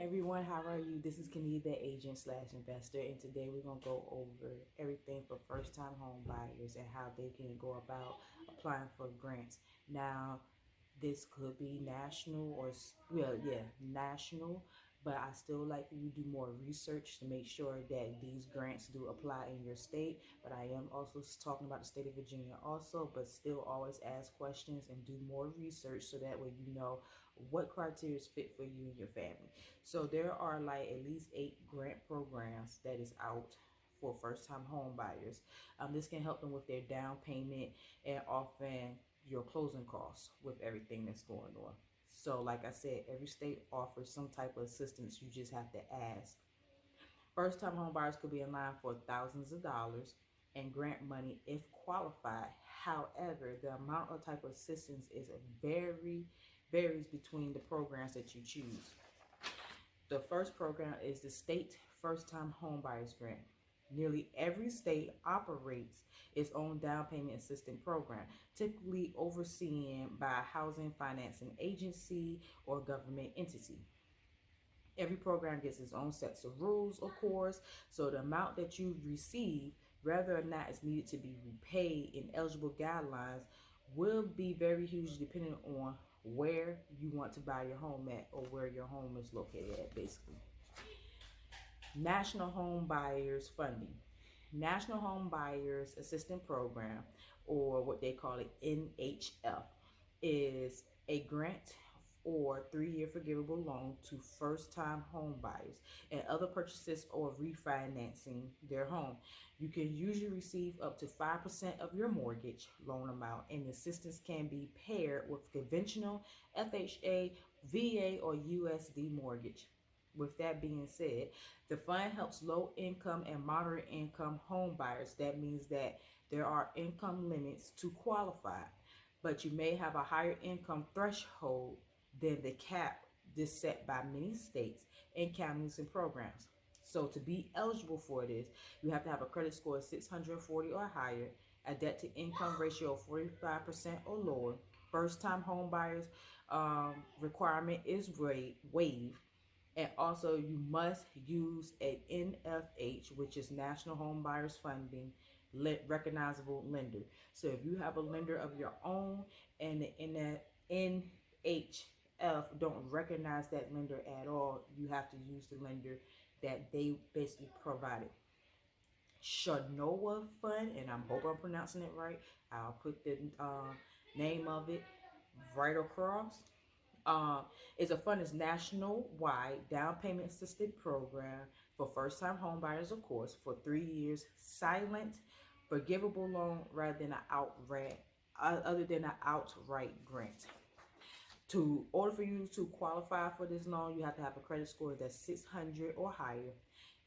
everyone, how are you? This is Kenny, the agent slash investor, and today we're gonna go over everything for first-time home buyers and how they can go about applying for grants. Now, this could be national or national, but I still like for you to do more research to make sure that these grants do apply in your state. But I am also talking about the state of Virginia also, but still always ask questions and do more research so that way you know what criteria is fit for you and your family. So there are like at least 8 grant programs that is out for first-time home buyers. This can help them with their down payment and often your closing costs with everything that's going on. So like I said, every state offers some type of assistance. You just have to ask. First-time home buyers could be in line for thousands of dollars and grant money if qualified. However, the amount or type of assistance is varies between the programs that you choose. The first program is the State First Time Homebuyers Grant. Nearly every state operates its own down payment assistance program, typically overseen by a housing financing agency or government entity. Every program gets its own sets of rules, of course, so the amount that you receive, whether or not it's needed to be repaid in eligible guidelines, will be very huge depending on where you want to buy your home at or where your home is located at, basically. National Home Buyers Funding. National Home Buyers Assistance Program, or what they call it NHF, is a grant or 3-year forgivable loan to first-time home buyers and other purchases or refinancing their home. You can usually receive up to 5% of your mortgage loan amount, and assistance can be paired with conventional FHA, VA, or USD mortgage. With that being said, the fund helps low income and moderate income home buyers. That means that there are income limits to qualify, but you may have a higher income threshold than the cap that's set by many states and counties and programs. So to be eligible for this, you have to have a credit score of 640 or higher, a debt to income ratio of 45% or lower. First time home buyers requirement is waived, and also you must use a NFH, which is National Home Buyers Funding recognizable lender. So if you have a lender of your own and the NHF don't recognize that lender at all, you have to use the lender that they basically provided. Shanoa Fund, and I hope I'm pronouncing it right. I'll put the name of it right across. Is a fund is national-wide down payment assisted program for first-time home buyers, of course, for 3 years, silent, forgivable loan rather than other than an outright grant. To order for you to qualify for this loan, you have to have a credit score that's 600 or higher,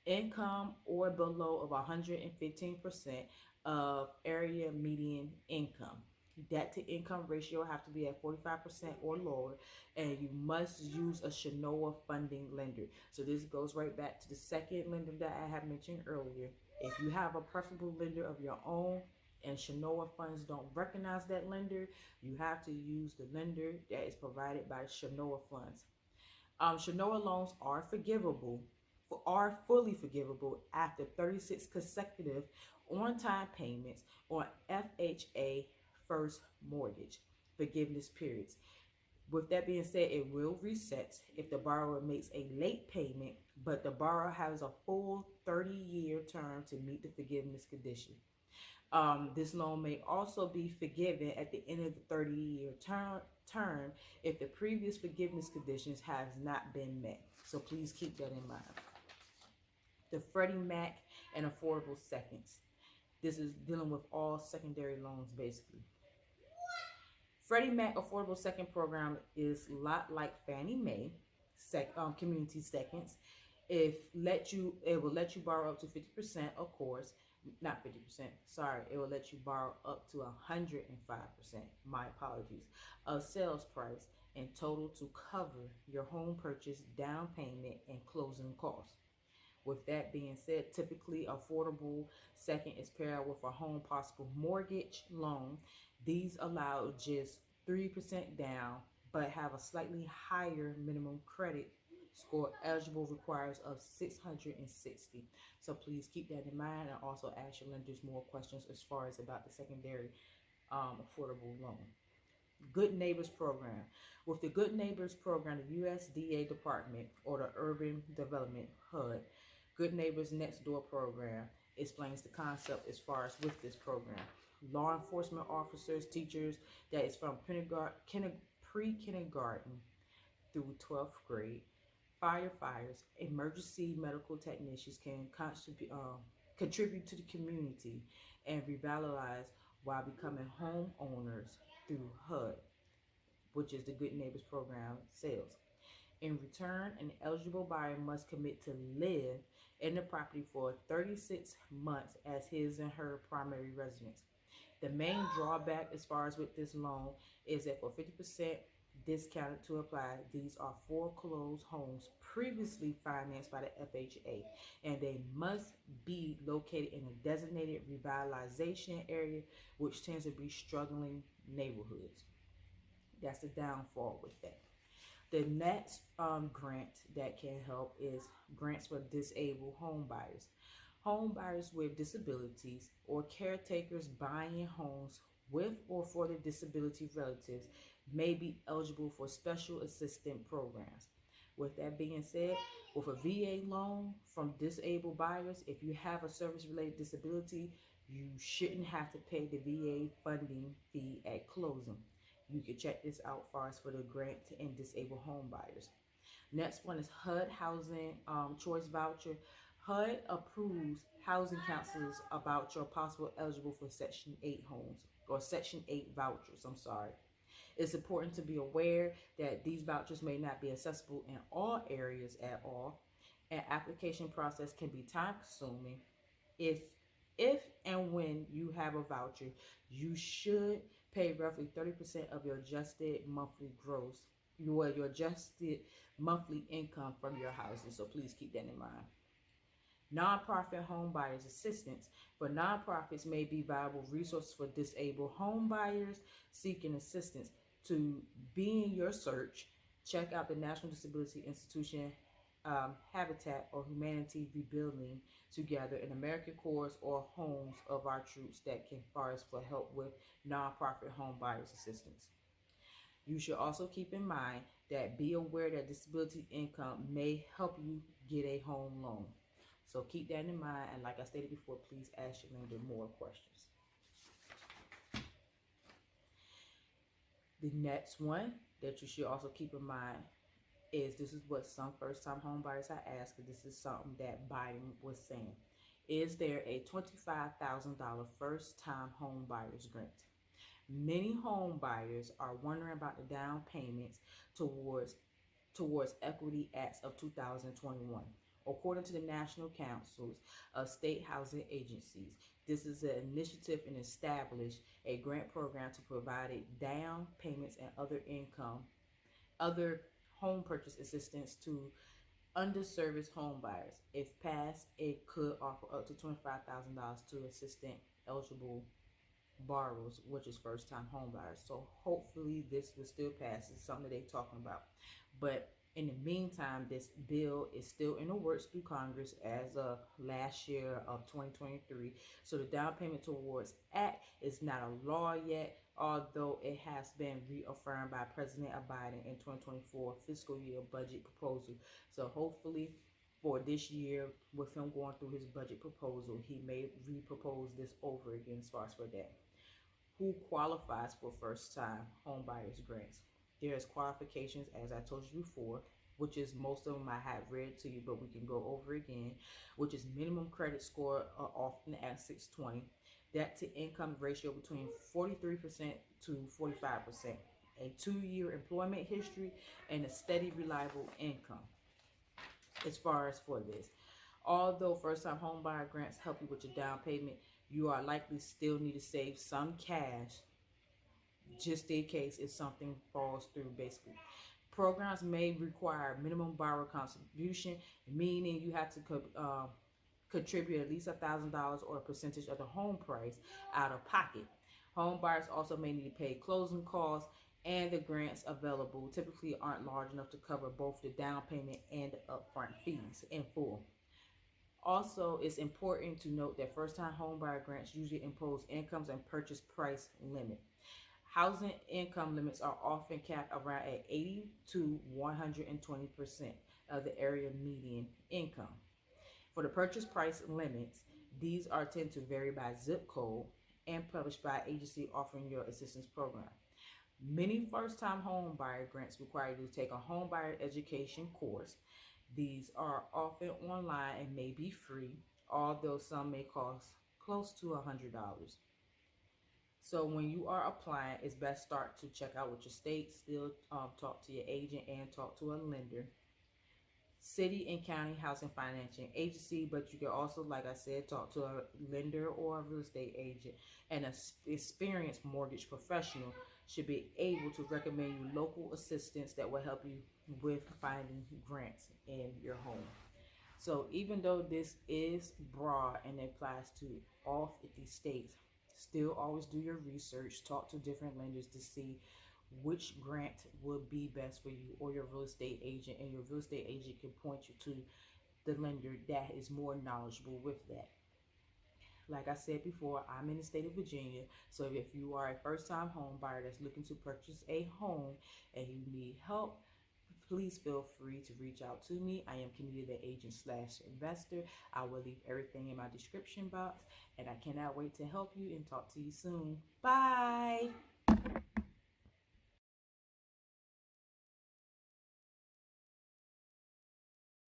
income or below of 115% of area median income. Debt to income ratio have to be at 45% or lower, and you must use a Shanoa funding lender. So this goes right back to the second lender that I had mentioned earlier. If you have a preferable lender of your own and Shanoa funds don't recognize that lender, you have to use the lender that is provided by Shanoa funds. Shanoa loans are fully forgivable after 36 consecutive on-time payments on FHA first mortgage forgiveness periods. With that being said, it will reset if the borrower makes a late payment, but the borrower has a full 30-year term to meet the forgiveness condition. This loan may also be forgiven at the end of the 30-year term if the previous forgiveness conditions have not been met. So please keep that in mind. The Freddie Mac and affordable seconds. This is dealing with all secondary loans basically. Freddie Mac Affordable Second Program is a lot like Fannie Mae Community Seconds. It will let you borrow up to 50%, of course, not 50%. Sorry, it will let you borrow up to 105%. My apologies. Of sales price in total to cover your home purchase, down payment, and closing costs. With that being said, typically affordable second is paired with a home possible mortgage loan. These allow just 3% down, but have a slightly higher minimum credit score eligible requires of 660. So please keep that in mind, and also ask your lenders more questions as far as about the secondary affordable loan. Good Neighbors Program. With the Good Neighbors Program, the USDA Department or the Urban Development HUD, Good Neighbors Next Door Program explains the concept as far as with this program. Law enforcement officers, teachers that is from pre-kindergarten through 12th grade, firefighters, emergency medical technicians can contribute to the community and revitalize while becoming homeowners through HUD, which is the Good Neighbors Program sales. In return, an eligible buyer must commit to live in the property for 36 months as his and her primary residence. The main drawback as far as with this loan is that for 50% discounted to apply, these are foreclosed homes previously financed by the FHA, and they must be located in a designated revitalization area, which tends to be struggling neighborhoods. That's the downfall with that. The next grant that can help is grants for disabled home buyers. Home buyers with disabilities or caretakers buying homes with or for their disability relatives may be eligible for special assistance programs. With that being said, with a VA loan from disabled buyers, if you have a service related disability, you shouldn't have to pay the VA funding fee at closing. You can check this out far as for the grant and disabled home buyers. Next one is HUD Housing Choice Voucher. HUD approves housing counselors about your possible eligible for Section 8 homes or Section 8 vouchers. I'm sorry. It's important to be aware that these vouchers may not be accessible in all areas at all. An application process can be time consuming. If if and when you have a voucher, you should pay roughly 30% of your adjusted monthly gross, your adjusted monthly income from your housing. So please keep that in mind. Nonprofit home buyers assistance. For nonprofits may be viable resources for disabled home buyers seeking assistance. To be in your search, check out the National Disability Institution, Habitat or Humanity Rebuilding Together in American Corps or Homes of Our Troops that can far as for help with nonprofit home buyers assistance. You should also keep in mind that be aware that disability income may help you get a home loan. So keep that in mind, and like I stated before, please ask your lender more questions. The next one that you should also keep in mind is this is what some first time home buyers I asked, because this is something that Biden was saying. Is there a $25,000 first time home buyers grant? Many home buyers are wondering about the down payments towards Equity Acts of 2021. According to the National Councils of State Housing Agencies, this is an initiative and established a grant program to provide down payments and other home purchase assistance to underserviced home buyers. If passed, it could offer up to $25,000 to assistant eligible borrowers, which is first time home buyers. So hopefully this will still pass. It's something that they're talking about. But in the meantime, this bill is still in the works through Congress as of last year of 2023. So the Down Payment Towards Act is not a law yet, although it has been reaffirmed by President Biden in 2024 fiscal year budget proposal. So hopefully for this year, with him going through his budget proposal, he may re-propose this over again as far as for that. Who qualifies for first time home buyers grants? There's qualifications, as I told you before, which is most of them I have read to you, but we can go over again, which is minimum credit score often at 620, debt to income ratio between 43% to 45%, a 2-year employment history, and a steady reliable income. As far as for this, although first time home buyer grants help you with your down payment, you are likely still need to save some cash just in case if something falls through. Basically, programs may require minimum borrower contribution, meaning you have to contribute at least $1,000 or a percentage of the home price out of pocket. Home buyers also may need to pay closing costs and the grants available typically aren't large enough to cover both the down payment and the upfront fees in full. Also, it's important to note that first-time homebuyer grants usually impose incomes and purchase price limit. Housing income limits are often capped around at 80 to 120% of the area median income. For the purchase price limits, these are tend to vary by zip code and published by agency offering your assistance program. Many first-time home buyer grants require you to take a home buyer education course. These are often online and may be free, although some may cost close to $100. So when you are applying, it's best start to check out with your state, still talk to your agent and talk to a lender, city and county housing financing agency, but you can also, like I said, talk to a lender or a real estate agent. And an experienced mortgage professional should be able to recommend you local assistance that will help you with finding grants in your home. So even though this is broad and applies to all 50 states, still always do your research, talk to different lenders to see which grant would be best for you or your real estate agent, and your real estate agent can point you to the lender that is more knowledgeable with that. Like I said before, I'm in the state of Virginia, so if you are a first-time home buyer that's looking to purchase a home and you need help, please feel free to reach out to me. I am Kenita, the agent slash investor. I will leave everything in my description box, and I cannot wait to help you and talk to you soon. Bye.